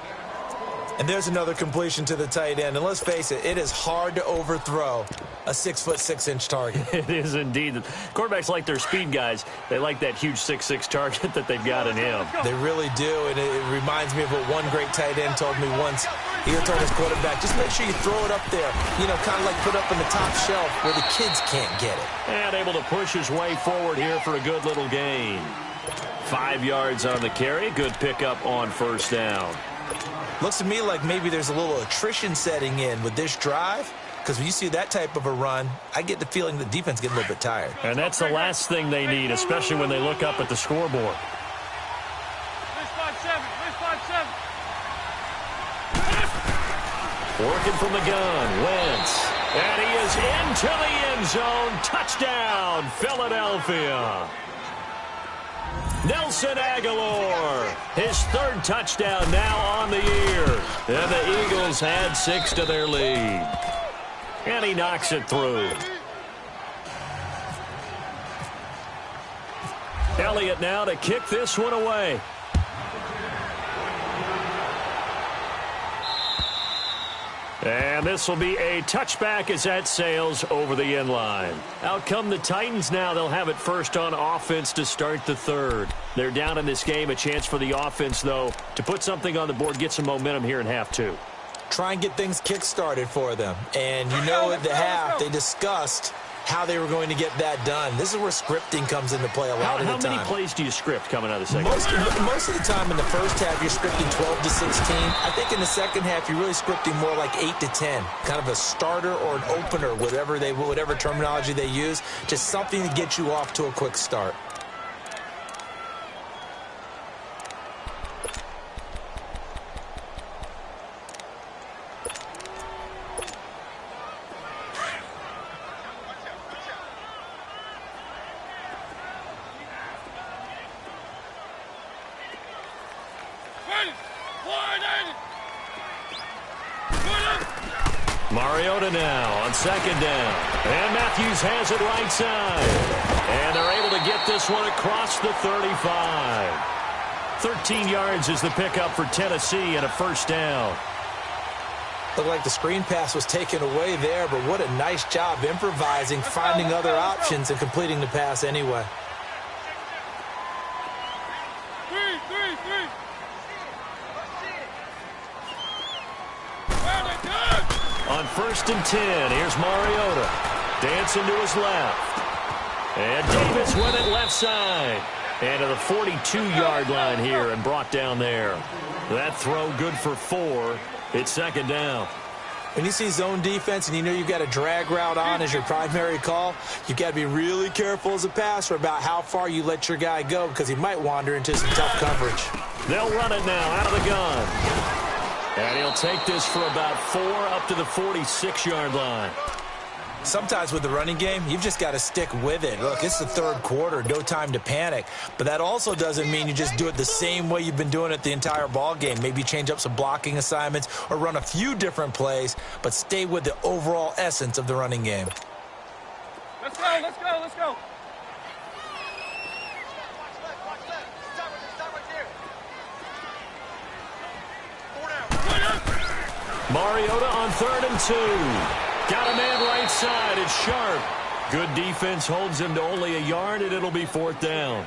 S3: And there's another completion to the tight end. And let's face it, it is hard to overthrow a 6'6" target.
S2: It is indeed. Quarterbacks like their speed guys. They like that huge 6'6" target that they've got in him.
S3: They really do, and it reminds me of what one great tight end told me once. He told his quarterback, just make sure you throw it up there, you know, kind of like put up in the top shelf where the kids can't get it.
S2: And able to push his way forward here for a good little gain. 5 yards on the carry. Good pickup on first down.
S3: Looks to me like maybe there's a little attrition setting in with this drive, because when you see that type of a run, I get the feeling the defense getting a little bit tired.
S2: And that's the last thing they need, especially when they look up at the scoreboard. Working from the gun, Wentz. And he is into the end zone. Touchdown, Philadelphia. Nelson Aguilar, his third touchdown now on the year. And the Eagles add 6 to their lead. And he knocks it through. Elliott now to kick this one away. And this will be a touchback as that sails over the end line. Out come the Titans now. They'll have it first on offense to start the third. They're down in this game. A chance for the offense, though, to put something on the board, get some momentum here in half two.
S3: Try and get things kick-started for them. And you know at the half, they discussed how they were going to get that done. This is where scripting comes into play a lot of the time.
S2: How many plays do you script coming out of the second
S3: Most of the time in the first half, you're scripting 12 to 16. I think in the second half, you're really scripting more like 8 to 10. Kind of a starter or an opener, whatever terminology they use. Just something to get you off to a quick start.
S2: Mariota now on second down. And Matthews has it right side. And they're able to get this one across the 35. 13 yards is the pickup for Tennessee and a first down.
S3: Looked like the screen pass was taken away there, but what a nice job improvising, finding other options, and completing the pass anyway.
S2: On first and 10, here's Mariota. Dancing to his left. And Davis with it left side. And to the 42-yard line here and brought down there. That throw good for 4. It's second down.
S3: When you see zone defense and you know you've got a drag route on as your primary call, you've got to be really careful as a passer about how far you let your guy go because he might wander into some tough coverage.
S2: They'll run it now out of the gun. And he'll take this for about 4 up to the 46-yard line.
S3: Sometimes with the running game, you've just got to stick with it. Look, it's the third quarter, no time to panic. But that also doesn't mean you just do it the same way you've been doing it the entire ball game. Maybe change up some blocking assignments or run a few different plays, but stay with the overall essence of the running game.
S1: Let's go, let's go, let's go.
S2: Mariota on 3rd and 2. Got a man right side. It's Sharp. Good defense holds him to only a yard, and it'll be 4th down.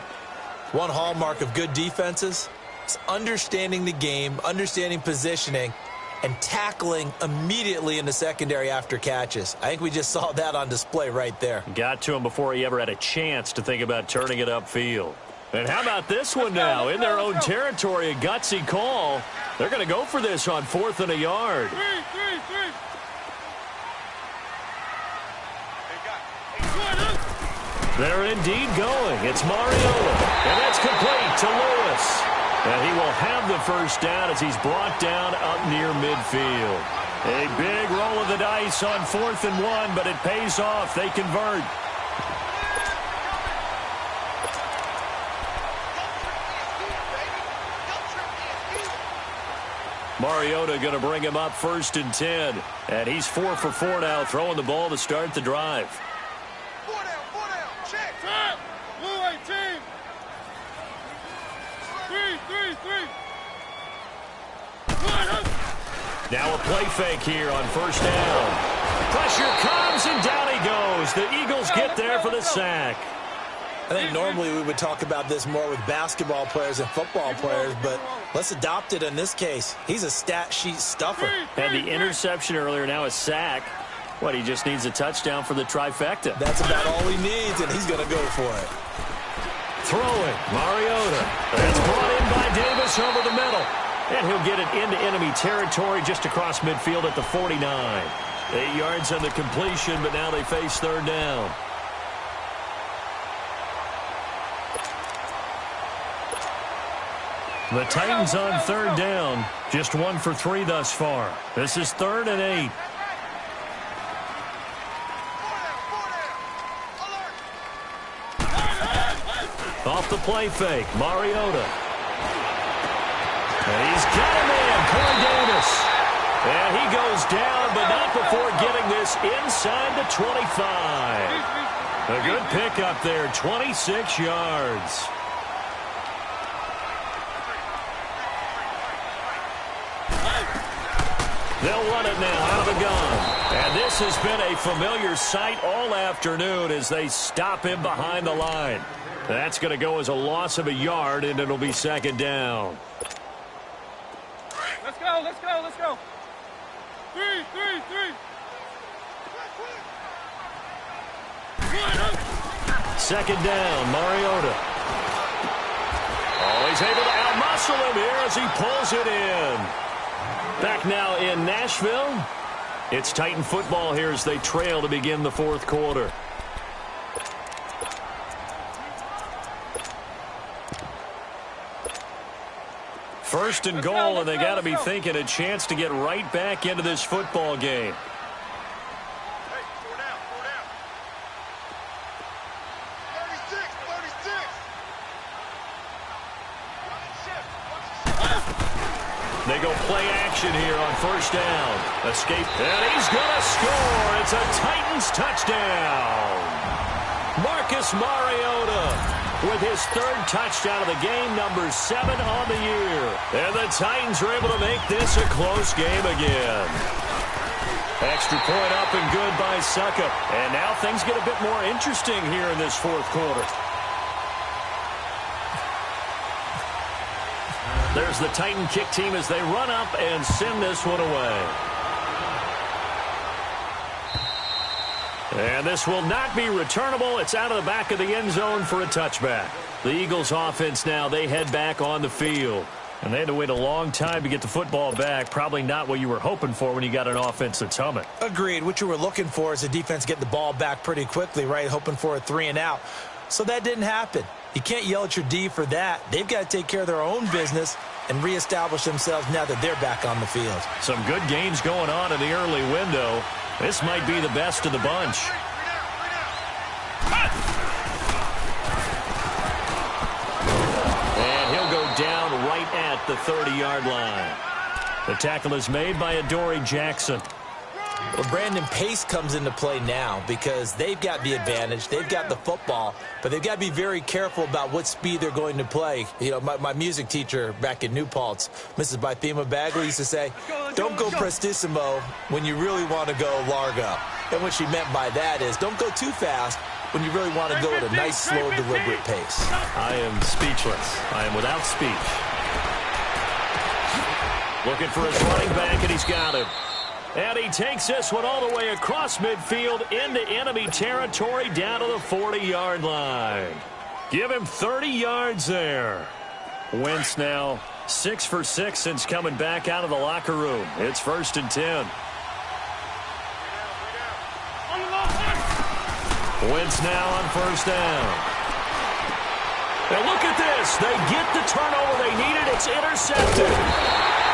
S3: One hallmark of good defenses is understanding the game, understanding positioning, and tackling immediately in the secondary after catches. I think we just saw that on display right there.
S2: Got to him before he ever had a chance to think about turning it upfield. And how about this one now? In their own territory, a gutsy call. They're going to go for this on 4th and a yard. They're indeed going. It's Mariota. And that's complete to Lewis. And he will have the first down as he's brought down up near midfield. A big roll of the dice on 4th and 1, but it pays off. They convert. Mariota going to bring him up 1st and 10. And he's 4 for 4 now, throwing the ball to start the drive.
S1: 4 down, check. Blue 18. 3.
S2: Now a play fake here on 1st down. Pressure comes, and down he goes. The Eagles get there for the sack.
S3: I think normally we would talk about this more with basketball players and football players, but let's adopt it in this case. He's a stat sheet stuffer.
S2: Had the interception earlier, now a sack. What, he just needs a touchdown for the trifecta.
S3: That's about all he needs, and he's going to go for it.
S2: Throwing, Mariota. It's brought in by Davis over the middle. And he'll get it into enemy territory just across midfield at the 49. 8 yards on the completion, but now they face 3rd down. The Titans on third down. Just 1 for 3 thus far. This is 3rd and 8. Off the play fake, Mariota. And he's got him in, Corey Davis. And he goes down, but not before getting this inside the 25. A good pickup there, 26 yards. They'll run it now out of the gun. And this has been a familiar sight all afternoon as they stop him behind the line. That's going to go as a loss of a yard, and it'll be 2nd down.
S1: Let's go, let's go, let's go. 3.
S2: 2nd down, Mariota. Oh, he's able to outmuscle him here as he pulls it in. Back now in Nashville. It's Titan football here as they trail to begin the 4th quarter. First and goal, and they got to be thinking a chance to get right back into this football game.
S1: Hey, 4 down, 36.
S2: They go play action here on 1st down. Escape, and he's going to score. It's a Titans touchdown. Marcus Mariota with his 3rd touchdown of the game, number 7 on the year. And the Titans are able to make this a close game again. Extra point up and good by Suckup. And now things get a bit more interesting here in this 4th quarter. There's the Titan kick team as they run up and send this one away. And this will not be returnable. It's out of the back of the end zone for a touchback. The Eagles offense now, they head back on the field. And they had to wait a long time to get the football back. Probably not what you were hoping for when you got an offense that's humming.
S3: Agreed. What you were looking for is the defense get the ball back pretty quickly, right? Hoping for a 3 and out. So that didn't happen. You can't yell at your D for that. They've got to take care of their own business and reestablish themselves now that they're back on the field.
S2: Some good games going on in the early window. This might be the best of the bunch. And he'll go down right at the 30-yard line. The tackle is made by Adoree Jackson.
S3: Well, Brandon, pace comes into play now because they've got the advantage. They've got the football, but they've got to be very careful about what speed they're going to play. You know, my music teacher back in New Paltz, Mrs. Bythema Bagley, used to say, don't go prestissimo when you really want to go largo. And what she meant by that is don't go too fast when you really want to go at a nice, slow, deliberate pace.
S2: I am speechless. I am without speech. Looking for his running back, and he's got him. And he takes this one all the way across midfield into enemy territory down to the 40-yard line. Give him 30 yards there. Wentz now 6 for 6 since coming back out of the locker room. It's 1st and 10. Wentz now on 1st down. And look at this. They get the turnover they needed. It's intercepted.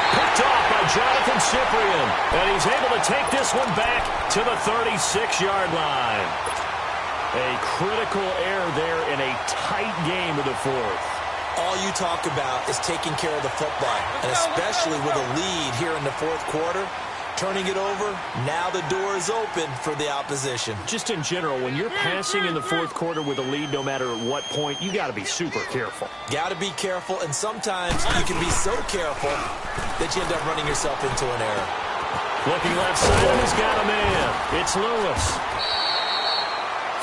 S2: Picked off by Jonathan Cyprien. And he's able to take this one back to the 36-yard line. A critical error there in a tight game of the 4th.
S3: All you talk about is taking care of the football, and especially with a lead here in the 4th quarter. Turning it over, now the door is open for the opposition.
S2: Just in general, when you're passing in the 4th quarter with a lead, no matter at what point, you got to be super careful.
S3: Got to be careful, and sometimes you can be so careful that you end up running yourself into an error.
S2: Looking left side, and he's got a man. It's Lewis.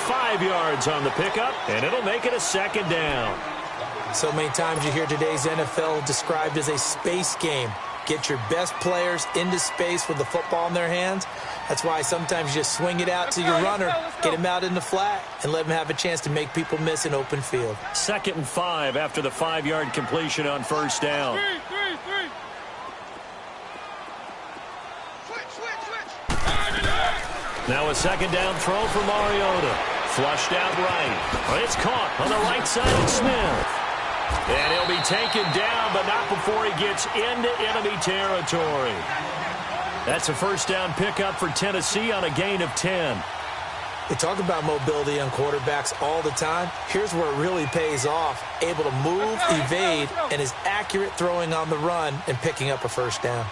S2: 5 yards on the pickup, and it'll make it a 2nd down.
S3: So many times you hear today's NFL described as a space game. Get your best players into space with the football in their hands. That's why sometimes you just swing it out to your runner, get him out in the flat, and let him have a chance to make people miss an open field.
S2: 2nd and 5 after the 5-yard completion on 1st down. Now a 2nd down throw for Mariota. Flushed out right. It's caught on the right side of Smith. And he'll be taken down, but not before he gets into enemy territory. That's a first down pickup for Tennessee on a gain of 10.
S3: We talk about mobility on quarterbacks all the time. Here's where it really pays off. Able to move, evade, and is accurate throwing on the run and picking up a first down.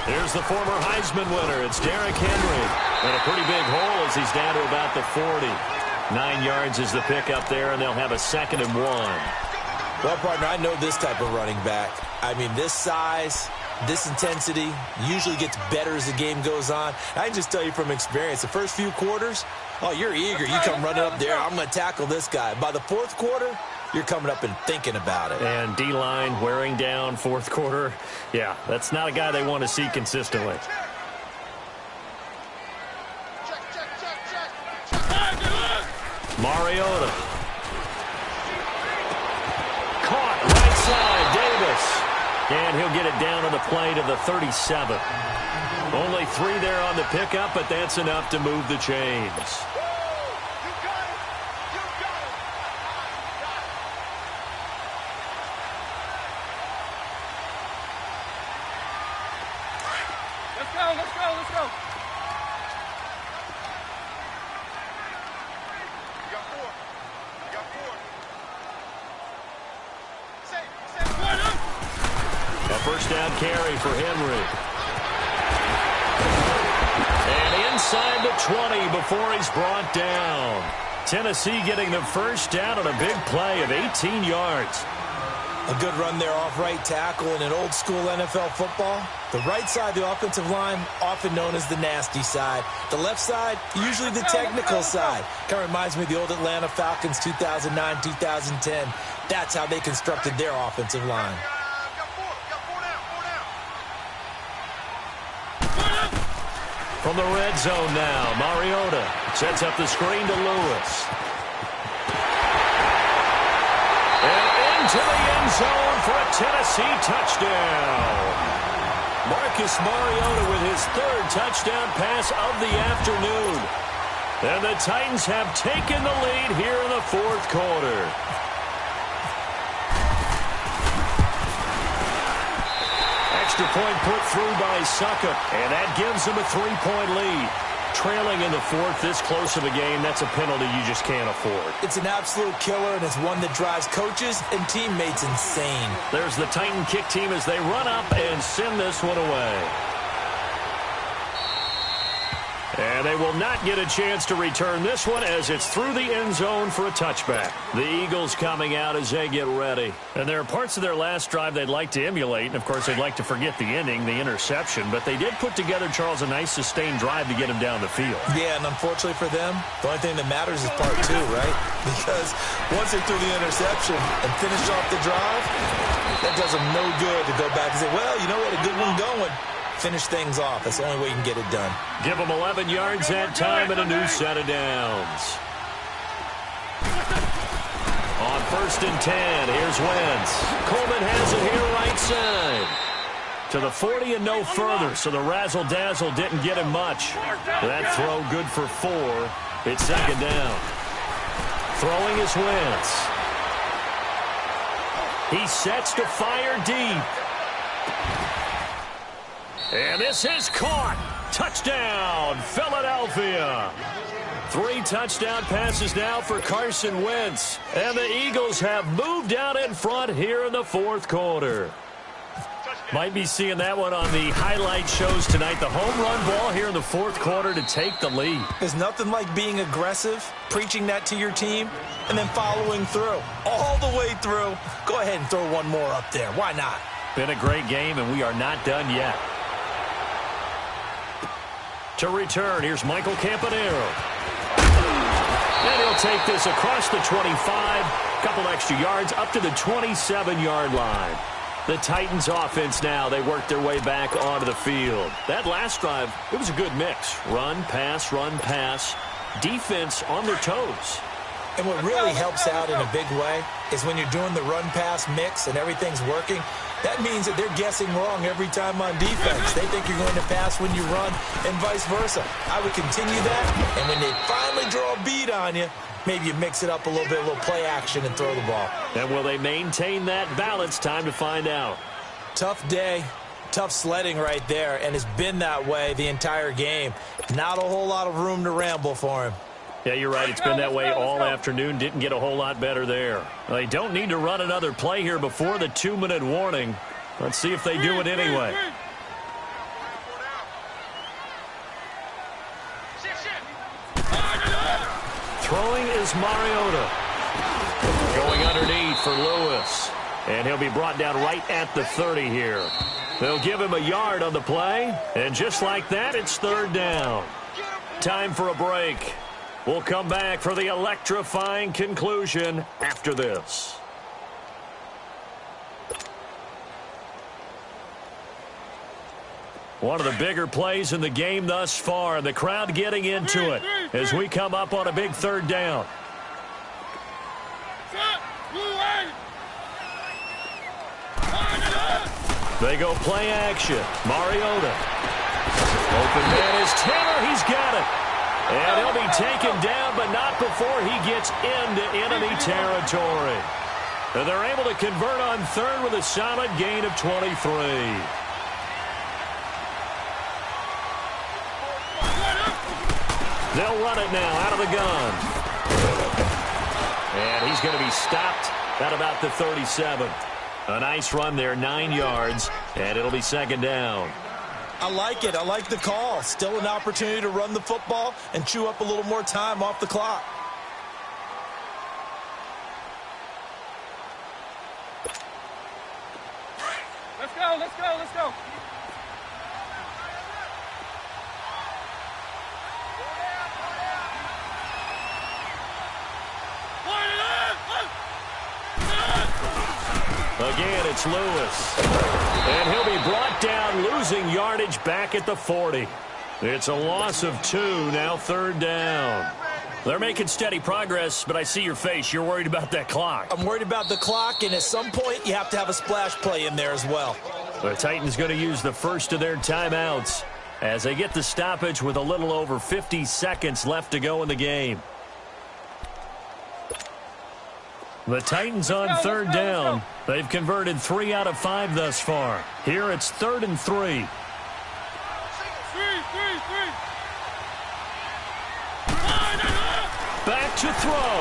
S2: Here's the former Heisman winner. It's Derrick Henry. And a pretty big hole as he's down to about the 40. 9 yards is the pickup there, and they'll have a 2nd and 1.
S3: Well, partner, I know this type of running back. I mean, this size, this intensity usually gets better as the game goes on. I can just tell you from experience, the first few quarters, oh, you're eager. You come running up there, I'm going to tackle this guy. By the 4th quarter, you're coming up and thinking about it.
S2: And D-line wearing down 4th quarter. Yeah, that's not a guy they want to see consistently. Mariota. Caught right side, Davis. And he'll get it down on the play to the 37. Only 3 there on the pickup, but that's enough to move the chains.
S1: Let's go.
S2: A first down carry for Henry. And inside the 20 before he's brought down. Tennessee getting the first down on a big play of 18 yards.
S3: A good run there off right tackle in an old school NFL football. The right side of the offensive line, often known as the nasty side. The left side, usually the technical side. Kind of reminds me of the old Atlanta Falcons 2009, 2010. That's how they constructed their offensive line.
S2: From the red zone now, Mariota sets up the screen to Lewis. And into the end zone for a Tennessee touchdown. Marcus Mariota with his 3rd touchdown pass of the afternoon. And the Titans have taken the lead here in the 4th quarter. Extra point put through by Succop, and that gives them a 3-point lead. Trailing in the 4th, this close of a game, that's a penalty you just can't afford.
S3: It's an absolute killer, and it's one that drives coaches and teammates insane.
S2: There's the Titan kick team as they run up and send this one away. And they will not get a chance to return this one as it's through the end zone for a touchback. The Eagles coming out as they get ready. And there are parts of their last drive they'd like to emulate. And, of course, they'd like to forget the ending, the interception. But they did put together, Charles, a nice sustained drive to get him down the field.
S3: Yeah, and unfortunately for them, the only thing that matters is part 2, right? Because once they threw the interception and finished off the drive, that does them no good to go back and say, well, you know what, a good one going. Finish things off. That's the only way you can get it done.
S2: Give them 11 yards that time and a new set of downs. On 1st and 10, here's Wentz. Coleman has it here right side. To the 40 and no further, so the razzle-dazzle didn't get him much. That throw good for 4. It's 2nd down. Throwing is Wentz. He sets to fire deep. And this is caught. Touchdown, Philadelphia. 3 touchdown passes now for Carson Wentz. And the Eagles have moved out in front here in the 4th quarter. Might be seeing that one on the highlight shows tonight. The home run ball here in the 4th quarter to take the lead.
S3: There's nothing like being aggressive, preaching that to your team, and then following through. All the way through. Go ahead and throw one more up there. Why not?
S2: Been a great game, and we are not done yet. To return, here's Michael Campanaro. And he'll take this across the 25, couple extra yards, up to the 27-yard line. The Titans offense now, they work their way back onto the field. That last drive, it was a good mix. Run, pass, defense on their toes.
S3: And what really helps out in a big way is when you're doing the run-pass mix and everything's working, That means that they're guessing wrong every time on defense. They think you're going to pass when you run and vice versa. I would continue that, and when they finally draw a beat on you, maybe you mix it up a little bit, a little play action, and throw the ball.
S2: And will they maintain that balance? Time to find out.
S3: Tough day, tough sledding right there, and it's been that way the entire game. Not a whole lot of room to ramble for him.
S2: Yeah, you're right. It's been that way all afternoon. Didn't get a whole lot better there. They don't need to run another play here before the 2-minute warning. Let's see if they do it anyway. Throwing is Mariota. Going underneath for Lewis. And he'll be brought down right at the 30 here. They'll give him a yard on the play. And just like that, it's 3rd down. Time for a break. We'll come back for the electrifying conclusion after this. One of the bigger plays in the game thus far. The crowd getting into it as we come up on a big 3rd down. They go play action. Mariota. Open man is Taylor. He's got it. And he'll be taken down, but not before he gets into enemy territory. And they're able to convert on 3rd with a solid gain of 23. They'll run it now out of the gun. And he's going to be stopped at about the 37. A nice run there, 9 yards, and it'll be 2nd down.
S3: I like it. I like the call. Still an opportunity to run the football and chew up a little more time off the clock.
S1: Let's go, let's go, let's go.
S2: Again, it's Lewis. And he'll be brought down, losing yardage back at the 40. It's a loss of 2, now 3rd down. They're making steady progress, but I see your face. You're worried about that clock.
S3: I'm worried about the clock, and at some point, you have to have a splash play in there as well.
S2: The Titans going to use the first of their timeouts as they get the stoppage with a little over 50 seconds left to go in the game. The Titans on 3rd down. They've converted 3 out of 5 thus far. Here it's 3rd and 3. Back to throw.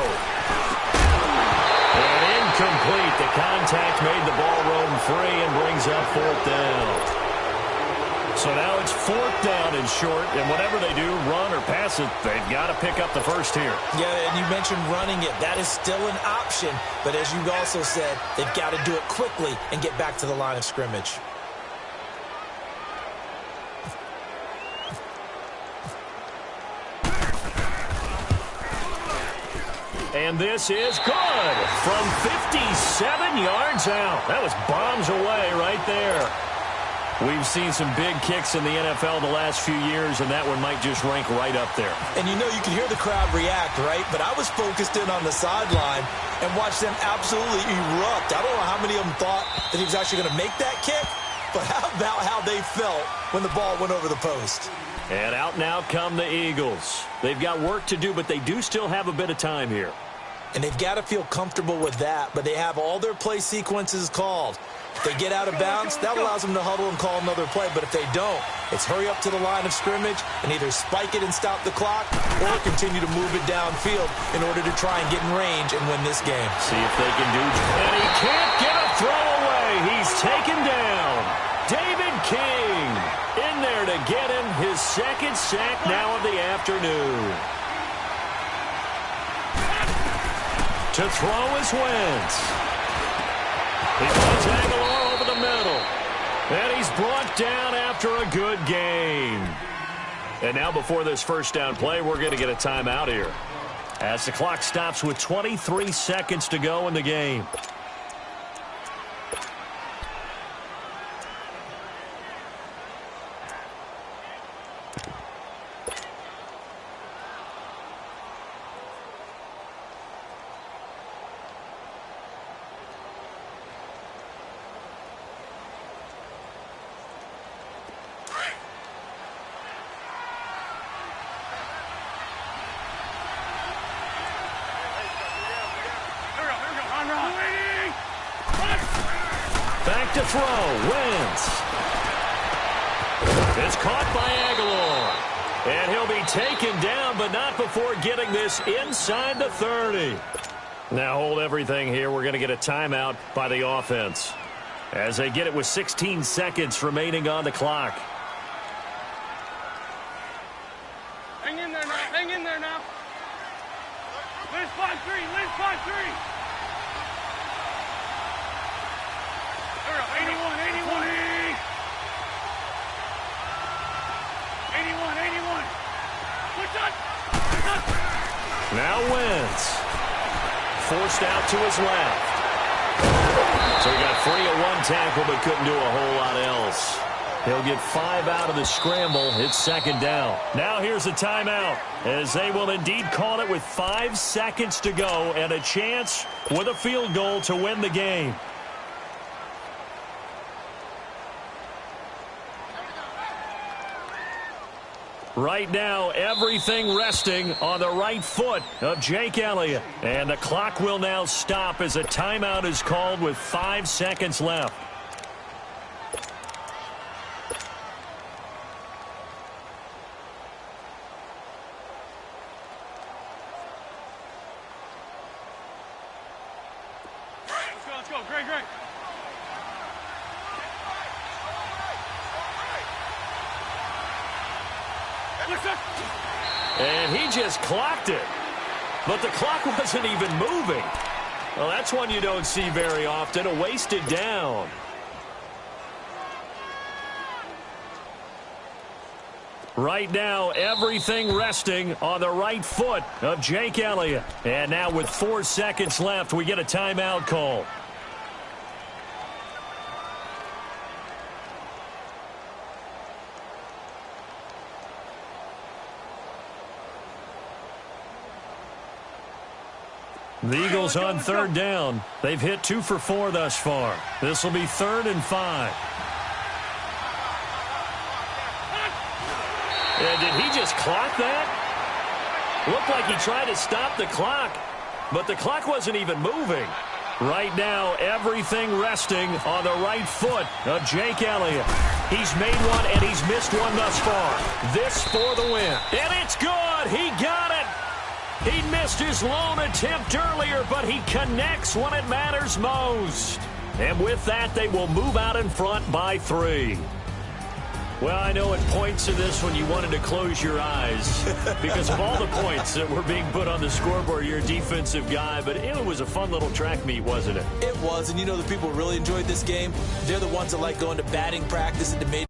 S2: And incomplete. The contact made the ball roam free and brings up 4th down. So now it's 4th down and short, and whatever they do, run or pass it, they've got to pick up the first here.
S3: Yeah, and you mentioned running it. That is still an option, but as you also said, they've got to do it quickly and get back to the line of scrimmage.
S2: And this is good from 57 yards out. That was bombs away right there. We've seen some big kicks in the NFL the last few years, and that one might just rank right up there.
S3: And you know, you can hear the crowd react, right? But I was focused in on the sideline and watched them absolutely erupt. I don't know how many of them thought that he was actually going to make that kick, but how about how they felt when the ball went over the post?
S2: And out now come the Eagles. They've got work to do, but they do still have a bit of time here.
S3: And they've got to feel comfortable with that, but they have all their play sequences called. If they get out of bounds, that allows them to huddle and call another play. But if they don't, it's hurry up to the line of scrimmage and either spike it and stop the clock or continue to move it downfield in order to try and get in range and win this game.
S2: See if they can do it. And he can't get a throw away. He's taken down. David King in there to get him his 2nd sack now of the afternoon. To throw is Wentz. He puts Aguilar over the middle. And he's brought down after a good game. And now before this first down play, we're going to get a timeout here, as the clock stops with 23 seconds to go in the game. back to throw. Wentz. It's caught by Aguilar. And he'll be taken down, but not before getting this inside the 30. Now hold everything here. We're going to get a timeout by the offense as they get it with 16 seconds remaining on the clock.
S1: Hang in there now. Hang in there now. Liz 5-3. Liz 5-3. There we go. 81. 81. Switch on.
S2: Now Wentz. Forced out to his left. So he got free of one tackle but couldn't do a whole lot else. He'll get 5 out of the scramble. It's second down. Now here's a timeout as they will indeed call it with 5 seconds to go and a chance with a field goal to win the game. Right now, everything resting on the right foot of Jake Elliott. And the clock will now stop as a timeout is called with 5 seconds left.
S1: Let's go. Great.
S2: And he just clocked it. But the clock wasn't even moving. Well, that's one you don't see very often, a wasted down. Right now, everything resting on the right foot of Jake Elliott. And now with 4 seconds left, we get a timeout call. The Eagles on third down. They've hit 2 for 4 thus far. This will be 3rd and 5. And did he just clock that? Looked like he tried to stop the clock, but the clock wasn't even moving. Right now, everything resting on the right foot of Jake Elliott. He's made one and he's missed one thus far. This for the win. And it's good. He got it. He missed his lone attempt earlier, but he connects when it matters most. And with that, they will move out in front by 3. Well, I know at points in this one you wanted to close your eyes because of all the points that were being put on the scoreboard. You're a defensive guy, but it was a fun little track meet, wasn't it?
S3: It was, and you know the people who really enjoyed this game, they're the ones that like going to batting practice and to